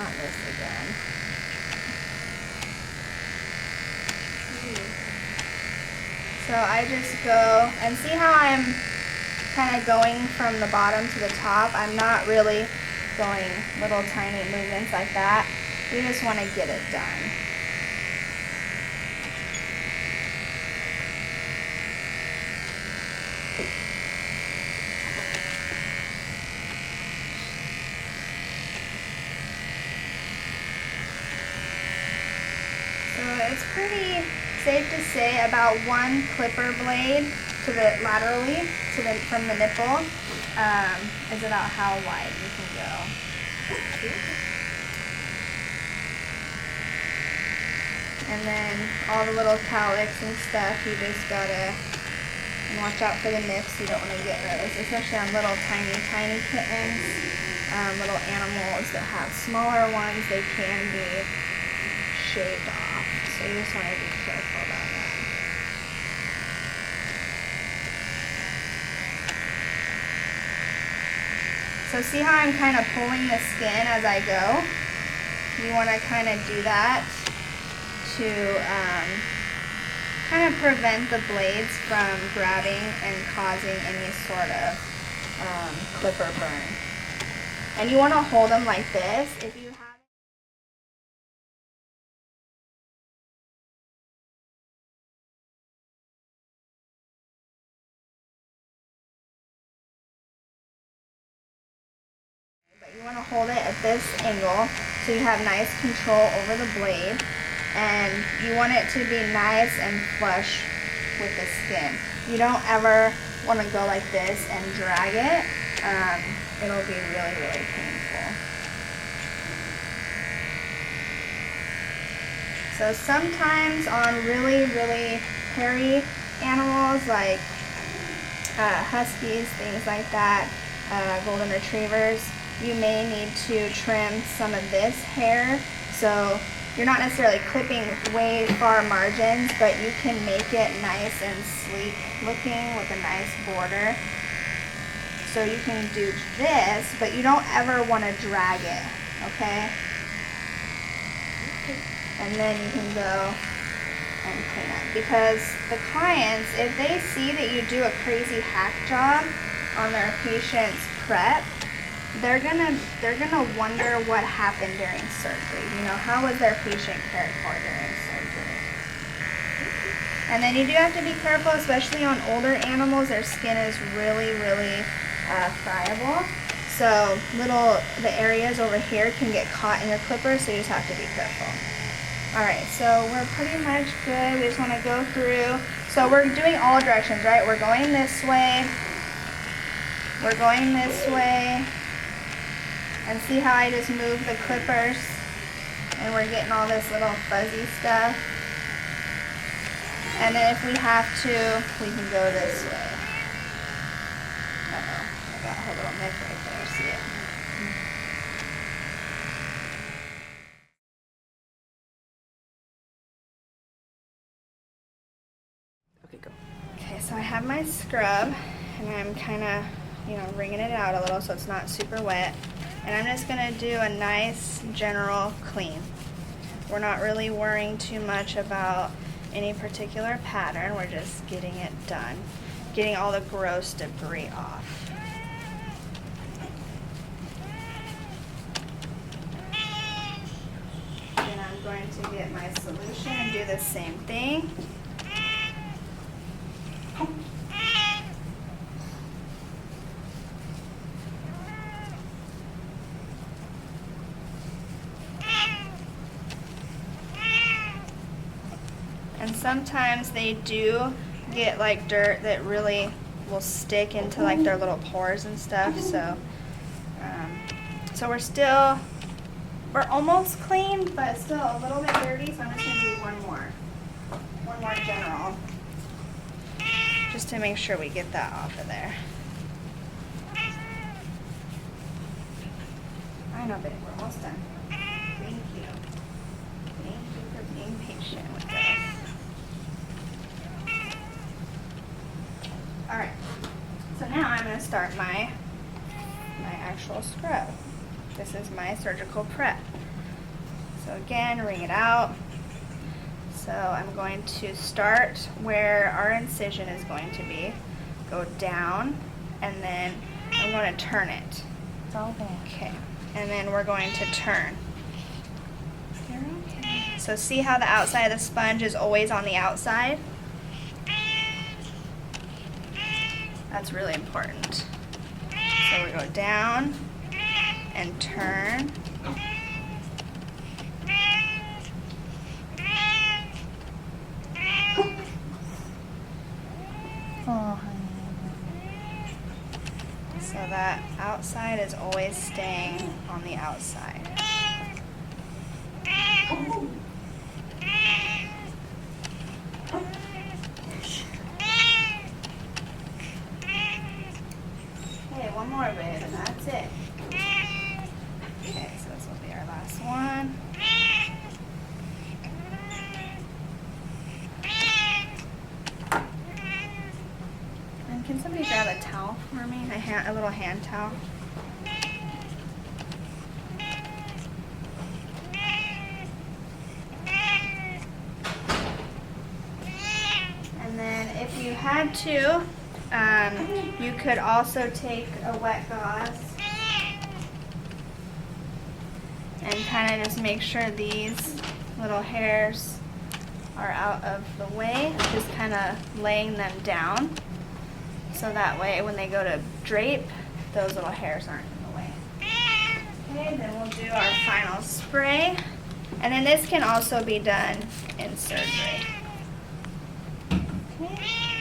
not this again. So I just go, and see how I'm kind of going from the bottom to the top? I'm not really going little tiny movements like that. We just want to get it done. So it's pretty safe to say about one clipper blade to the laterally to the from the nipple is about how wide you can go. And then all the little cowlicks and stuff, you just gotta watch out for the nips. You don't want to get those, especially on little tiny kittens, little animals that have smaller ones. They can be shaved off, so you just want to be careful about that. So see how I'm kind of pulling the skin as I go? You want to kind of do that to kind of prevent the blades from grabbing and causing any sort of clipper burn. And you want to hold them like this. If you have You want to hold it at this angle so you have nice control over the blade, and you want it to be nice and flush with the skin. You don't ever want to go like this and drag it. It'll be really painful. So sometimes on really hairy animals like huskies, things like that, golden retrievers, you may need to trim some of this hair. So you're not necessarily clipping way far margins, but you can make it nice and sleek looking with a nice border. So you can do this, but you don't ever want to drag it, okay? And then you can go and clean up. Because the clients, if they see that you do a crazy hack job on their patient's prep, they're gonna wonder what happened during surgery. You know, how was their patient cared for during surgery? And then you do have to be careful, especially on older animals. Their skin is really friable. So the areas over here can get caught in your clipper, so you just have to be careful. All right, so we're pretty much good. We just want to go through. So we're doing all directions, right? We're going this way. We're going this way. And see how I just move the clippers and we're getting all this little fuzzy stuff. And then if we have to, we can go this way. Uh-oh, I got her little nick right there, see it? Okay, go. Okay, so I have my scrub and I'm kind of, wringing it out a little so it's not super wet. And I'm just going to do a nice general clean. We're not really worrying too much about any particular pattern. We're just getting it done, getting all the gross debris off. Then I'm going to get my solution and do the same thing. And sometimes they do get like dirt that really will stick into like their little pores and stuff. So, we're almost clean, but still a little bit dirty. So I'm just gonna do one more general, just to make sure we get that off of there. I know, babe, we're almost done. Thank you. Thank you for being patient with us. Alright, so now I'm going to start my actual scrub. This is my surgical prep. So again, wring it out. So I'm going to start where our incision is going to be, go down, and then I'm going to turn it. It's all there. Okay, and then we're going to turn. Okay. So see how the outside of the sponge is always on the outside? That's really important. So we go down and turn. Oh, honey. So that outside is always staying on the outside. Okay, one more bit and that's it. Okay, so this will be our last one. And can somebody grab a towel for me? A little hand towel. And then if you had to, you could also take a wet gauze and kind of just make sure these little hairs are out of the way, just kind of laying them down. So that way when they go to drape, those little hairs aren't in the way. Okay, then we'll do our final spray. And then this can also be done in surgery. Okay.